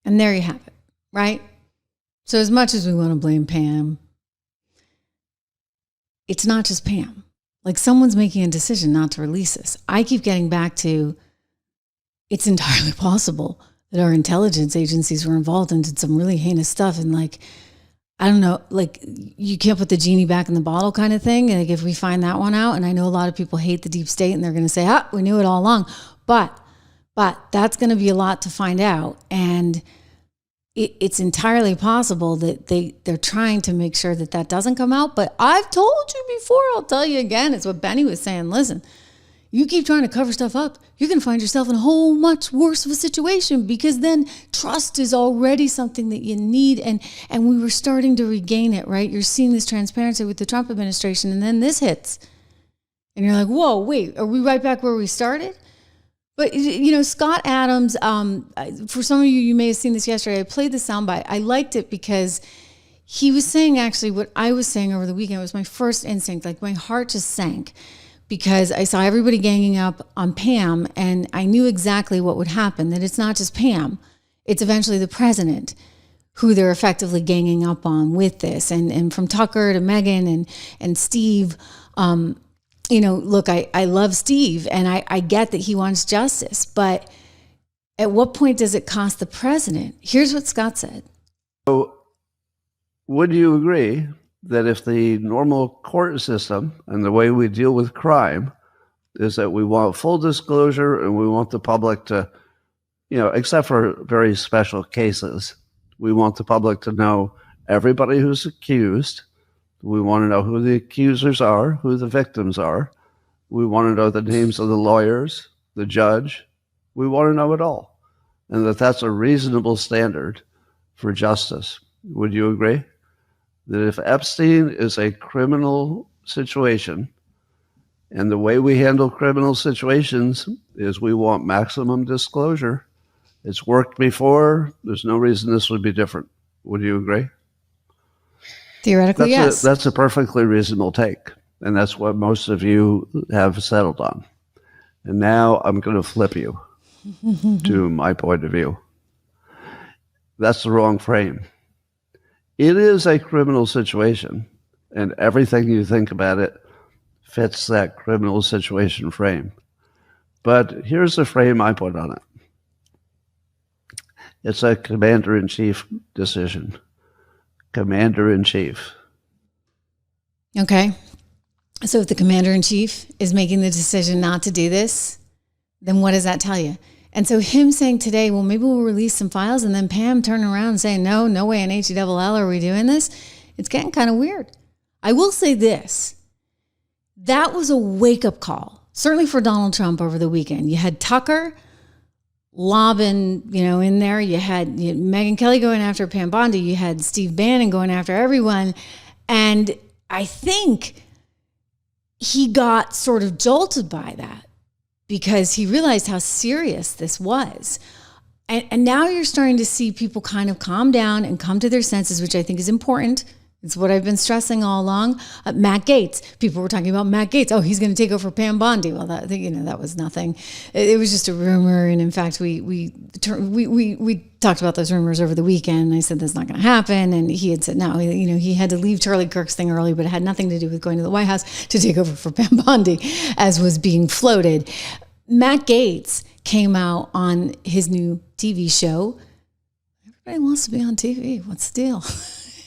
A: And there you have it, right? So as much as we want to blame Pam, it's not just Pam. Like, someone's making a decision not to release this. I keep getting back to, it's entirely possible that our intelligence agencies were involved and did some really heinous stuff. And like, I don't know, like, you can't put the genie back in the bottle kind of thing. Like, if we find that one out, and I know a lot of people hate the deep state and they're going to say, we knew it all along. But that's going to be a lot to find out. And it's entirely possible that they're trying to make sure that doesn't come out. But I've told you before, I'll tell you again, it's what Benny was saying. Listen, you keep trying to cover stuff up, you're going to find yourself in a whole much worse of a situation, because then trust is already something that you need. And we were starting to regain it, right? You're seeing this transparency with the Trump administration, and then this hits. And you're like, whoa, wait, are we right back where we started? But, Scott Adams, for some of you may have seen this yesterday. I played the soundbite. I liked it because he was saying actually what I was saying over the weekend. It was my first instinct. Like, my heart just sank because I saw everybody ganging up on Pam, and I knew exactly what would happen, that it's not just Pam. It's eventually the president who they're effectively ganging up on with this. And from Tucker to Megan and Steve, look, I love Steve, and I get that he wants justice, but at what point does it cost the president? Here's what Scott said.
V: So would you agree that if the normal court system and the way we deal with crime is that we want full disclosure and we want the public to, except for very special cases, we want the public to know everybody who's accused. We want to know who the accusers are, who the victims are. We want to know the names of the lawyers, the judge. We want to know it all. And that's a reasonable standard for justice. Would you agree? That if Epstein is a criminal situation, and the way we handle criminal situations is we want maximum disclosure. It's worked before. There's no reason this would be different. Would you agree?
A: Theoretically, yes.
V: That's a perfectly reasonable take, and that's what most of you have settled on. And now I'm going to flip you to my point of view. That's the wrong frame. It is a criminal situation, and everything you think about it fits that criminal situation frame. But here's the frame I put on it. It's a commander-in-chief decision. Commander-in-chief.
A: Okay. So if the commander-in-chief is making the decision not to do this, then what does that tell you? And so him saying today, well, maybe we'll release some files, and then Pam turning around and saying, no way in HELL are we doing this. It's getting kind of weird. I will say this. That was a wake-up call, certainly for Donald Trump over the weekend. You had Tucker lobbing, in there. You had Megyn Kelly going after Pam Bondi. You had Steve Bannon going after everyone. And I think he got sort of jolted by that because he realized how serious this was. And now you're starting to see people kind of calm down and come to their senses, which I think is important. It's what I've been stressing all along. Matt Gaetz. People were talking about Matt Gaetz. Oh, he's going to take over Pam Bondi. Well, that was nothing. It was just a rumor. And in fact, we talked about those rumors over the weekend. I said that's not going to happen, and he had said no. He had to leave Charlie Kirk's thing early, but it had nothing to do with going to the White House to take over for Pam Bondi, as was being floated. Matt Gaetz came out on his new TV show. Everybody wants to be on TV. What's the deal?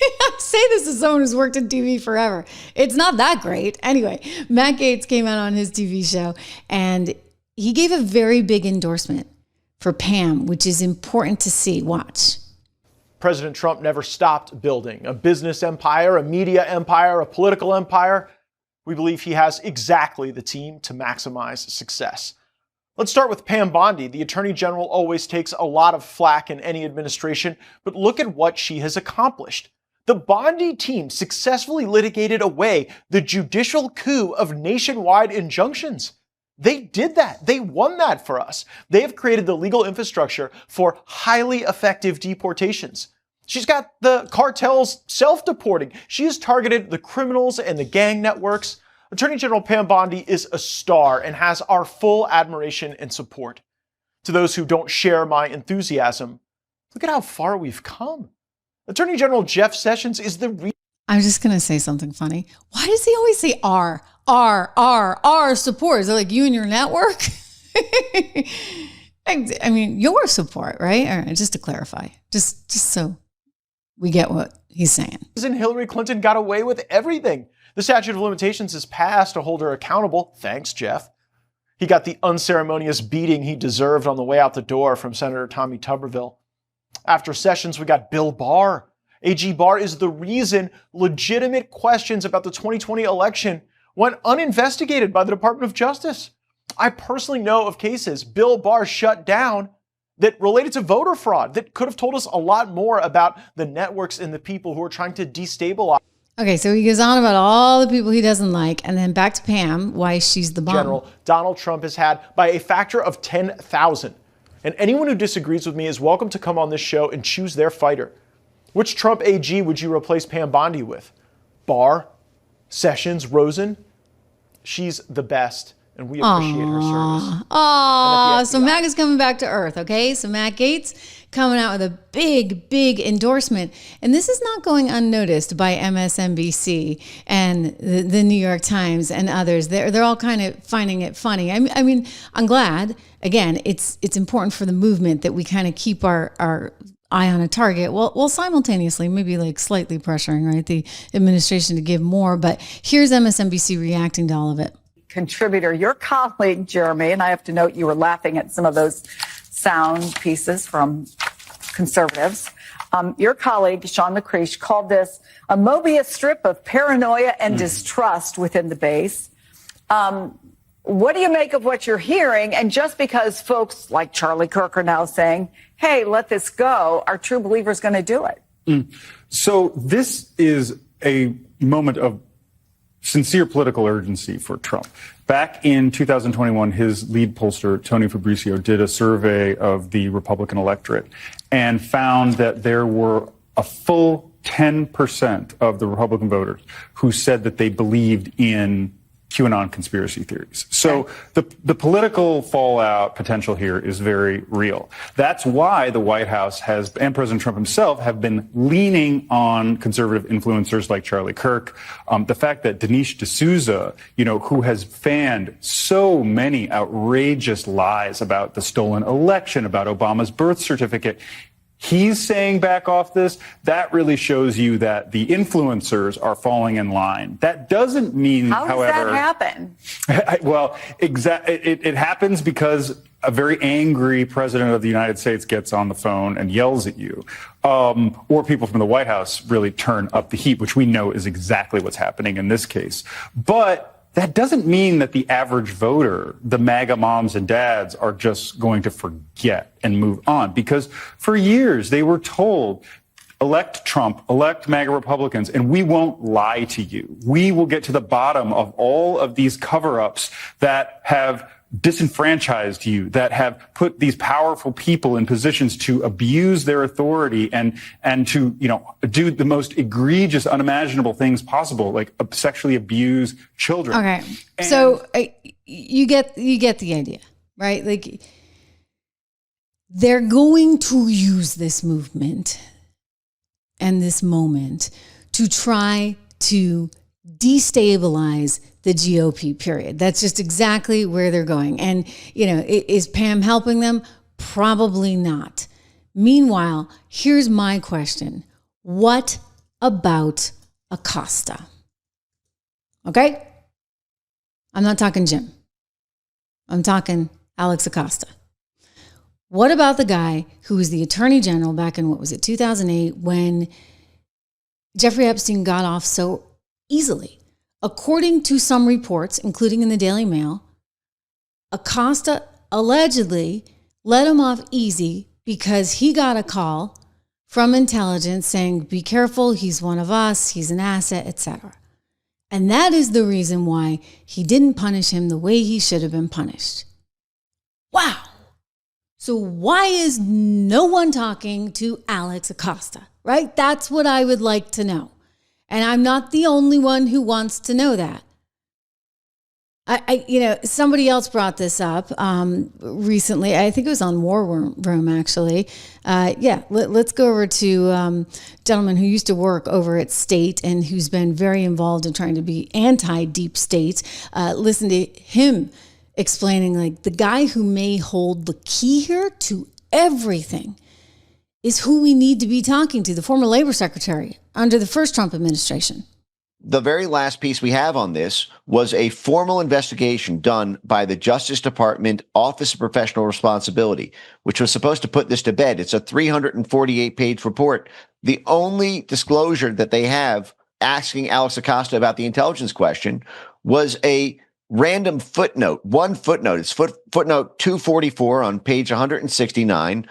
A: I say this as someone who's worked in TV forever. It's not that great. Anyway, Matt Gaetz came out on his TV show and he gave a very big endorsement for Pam, which is important to see. Watch.
B: President Trump never stopped building a business empire, a media empire, a political empire. We believe he has exactly the team to maximize success. Let's start with Pam Bondi. The Attorney General always takes a lot of flack in any administration, but look at what she has accomplished. The Bondi team successfully litigated away the judicial coup of nationwide injunctions. They did that. They won that for us. They have created the legal infrastructure for highly effective deportations. She's got the cartels self-deporting. She has targeted the criminals and the gang networks. Attorney General Pam Bondi is a star and has our full admiration and support. To those who don't share my enthusiasm, look at how far we've come. Attorney General Jeff Sessions is the
A: I'm just going to say something funny. Why does he always say our support? Is it like you and your network? I mean, your support, right? All right, just to clarify, just so we get what he's saying.
B: And Hillary Clinton got away with everything. The statute of limitations is passed to hold her accountable. Thanks, Jeff. He got the unceremonious beating he deserved on the way out the door from Senator Tommy Tuberville. After Sessions, we got Bill Barr. AG Barr is the reason legitimate questions about the 2020 election went uninvestigated by the Department of Justice. I personally know of cases Bill Barr shut down that related to voter fraud that could have told us a lot more about the networks and the people who are trying to destabilize.
A: Okay, so he goes on about all the people he doesn't like, and then back to Pam, why she's the bomb.
B: General Donald Trump has had by a factor of 10,000. And anyone who disagrees with me is welcome to come on this show and choose their fighter. Which Trump AG would you replace Pam Bondi with? Barr? Sessions? Rosen? She's the best, and we appreciate her service.
A: So MAGA's coming back to earth, okay? So Matt Gaetz coming out with a big endorsement. And this is not going unnoticed by MSNBC and the New York Times and others. They're all kind of finding it funny. I mean, I'm glad. Again, it's important for the movement that we kind of keep our eye on a target. Well, simultaneously, maybe like slightly pressuring, right, the administration to give more. But here's MSNBC reacting to all of it.
E: Contributor, your colleague, Jeremy, and I have to note you were laughing at some of those sound pieces from conservatives. Your colleague, Sean McCreesh, called this a Mobius strip of paranoia and distrust within the base. What do you make of what you're hearing? And just because folks like Charlie Kirk are now saying, hey, let this go, are true believers going to do it?
W: So this is a moment of sincere political urgency for Trump. Back in 2021, his lead pollster, Tony Fabrizio, did a survey of the Republican electorate and found that there were a full 10% of the Republican voters who said that they believed in QAnon conspiracy theories. So the political fallout potential here is very real. That's why the White House has, and President Trump himself, have been leaning on conservative influencers like Charlie Kirk. The fact that Dinesh D'Souza, who has fanned so many outrageous lies about the stolen election, about Obama's birth certificate, he's saying back off this. That really shows you that the influencers are falling in line. That doesn't mean, however,
E: does that happen?
W: Well, it happens because a very angry president of the United States gets on the phone and yells at you. Or people from the White House really turn up the heat, which we know is exactly what's happening in this case. But that doesn't mean that the average voter, the MAGA moms and dads, are just going to forget and move on. Because for years they were told, elect Trump, elect MAGA Republicans, and we won't lie to you. We will get to the bottom of all of these cover-ups that have disenfranchised you, that have put these powerful people in positions to abuse their authority and to, do the most egregious, unimaginable things possible, like sexually abuse children.
A: Okay. So you get the idea, right? Like, they're going to use this movement and this moment to try to destabilize the GOP, period. That's just exactly where they're going. And, is Pam helping them? Probably not. Meanwhile, here's my question. What about Acosta? Okay? I'm not talking Jim. I'm talking Alex Acosta. What about the guy who was the attorney general back in, 2008, when Jeffrey Epstein got off so easily? According to some reports, including in the Daily Mail, Acosta allegedly let him off easy because he got a call from intelligence saying, be careful, he's one of us, he's an asset, etc. And that is the reason why he didn't punish him the way he should have been punished. Wow. So why is no one talking to Alex Acosta, right? That's what I would like to know. And I'm not the only one who wants to know that. Somebody else brought this up recently. I think it was on War Room, actually. Let's go over to a gentleman who used to work over at State and who's been very involved in trying to be anti-deep state. Listen to him explaining, like, the guy who may hold the key here to everything is who we need to be talking to, the former labor secretary under the first Trump administration.
H: The very last piece we have on this was a formal investigation done by the Justice Department Office of Professional Responsibility, which was supposed to put this to bed. It's a 348-page report. The only disclosure that they have asking Alex Acosta about the intelligence question was a random footnote, one footnote. It's footnote 244 on page 169.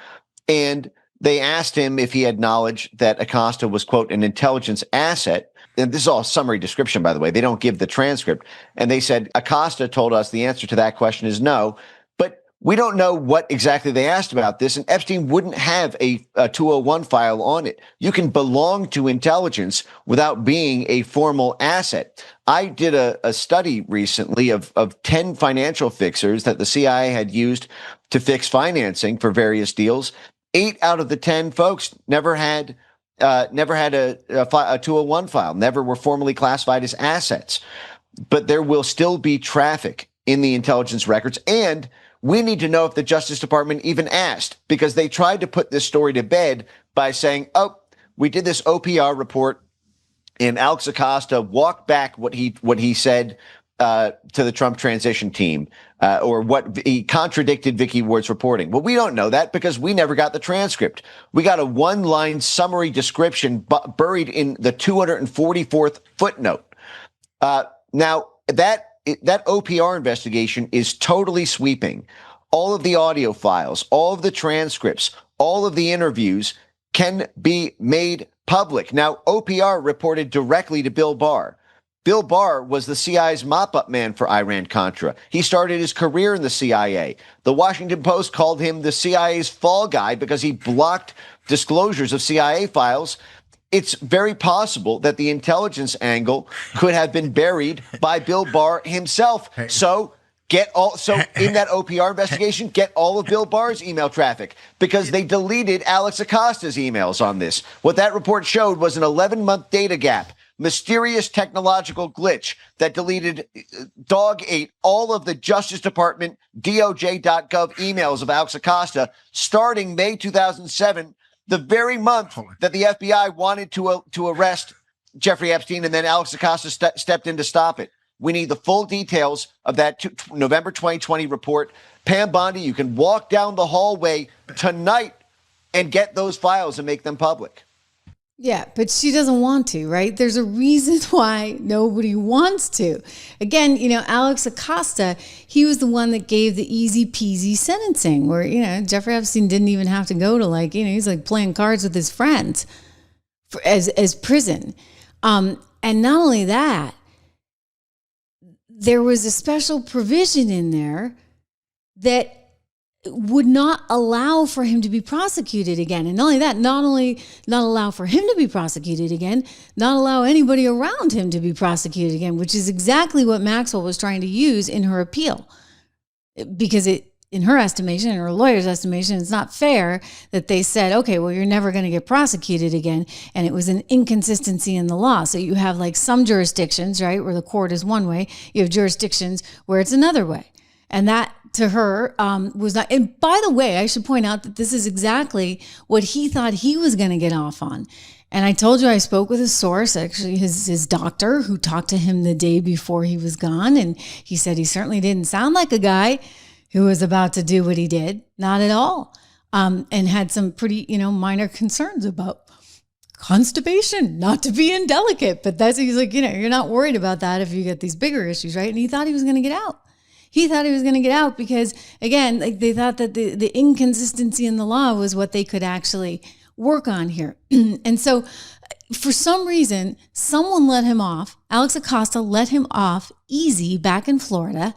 H: And they asked him if he had knowledge that Acosta was, quote, an intelligence asset. And this is all summary description, by the way. They don't give the transcript. And they said, Acosta told us the answer to that question is no. But we don't know what exactly they asked about this. And Epstein wouldn't have a 201 file on it. You can belong to intelligence without being a formal asset. I did a study recently of 10 financial fixers that the CIA had used to fix financing for various deals. 8 out of the 10 folks never had a 201 file, never were formally classified as assets. But there will still be traffic in the intelligence records. And we need to know if the Justice Department even asked, because they tried to put this story to bed by saying, oh, we did this OPR report and Alex Acosta walked back what he said to the Trump transition team, or what he contradicted Vicky Ward's reporting. Well, we don't know that because we never got the transcript. We got a one-line summary description buried in the 244th footnote. Now, that OPR investigation is totally sweeping. All of the audio files, all of the transcripts, all of the interviews can be made public. Now, OPR reported directly to Bill Barr. Bill Barr was the CIA's mop-up man for Iran-Contra. He started his career in the CIA. The Washington Post called him the CIA's fall guy because he blocked disclosures of CIA files. it's very possible that the intelligence angle could have been buried by Bill Barr himself. So in that OPR investigation, get all of Bill Barr's email traffic, because they deleted Alex Acosta's emails on this. What that report showed was an 11-month data gap, mysterious technological glitch that deleted, ate all of the Justice Department, DOJ.gov emails of Alex Acosta starting May 2007, the very month that the FBI wanted to arrest Jeffrey Epstein, and then Alex Acosta stepped in to stop it. We need the full details of that November 2020 report. Pam Bondi, you can walk down the hallway tonight and get those files and make them public.
A: Yeah, but she doesn't want to, right? There's a reason why nobody wants to. Again, Alex Acosta, he was the one that gave the easy peasy sentencing where, Jeffrey Epstein didn't even have to go to he's like playing cards with his friends as prison. And not only that, there was a special provision in there that would not allow for him to be prosecuted again. And not only that, not allow for him to be prosecuted again, not allow anybody around him to be prosecuted again, which is exactly what Maxwell was trying to use in her appeal. Because in her estimation, in her lawyer's estimation, it's not fair that they said, okay, well, you're never going to get prosecuted again. And it was an inconsistency in the law. So you have some jurisdictions, right, where the court is one way. You have jurisdictions where it's another way. And that, to her, was not. And by the way, I should point out that this is exactly what he thought he was going to get off on. And I told you I spoke with a source, actually his doctor, who talked to him the day before he was gone. And he said he certainly didn't sound like a guy who was about to do what he did. Not at all. And had some pretty, minor concerns about constipation, not to be indelicate. But he's like, you're not worried about that if you get these bigger issues, right? And he thought he was going to get out. He thought he was going to get out because, again, they thought that the inconsistency in the law was what they could actually work on here. And so for some reason, someone let him off. Alex Acosta let him off easy back in Florida.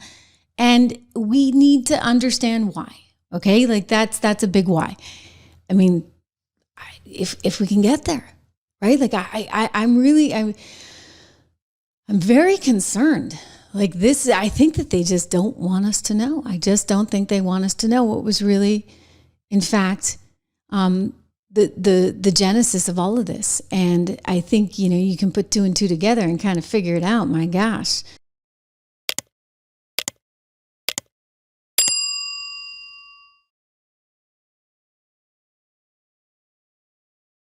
A: And we need to understand why. Okay? That's a big why. I mean, if we can get there, right? I'm very concerned. I think that they just don't want us to know. I just don't think they want us to know what was really, in fact, the genesis of all of this. And I think, you can put two and two together and kind of figure it out. My gosh.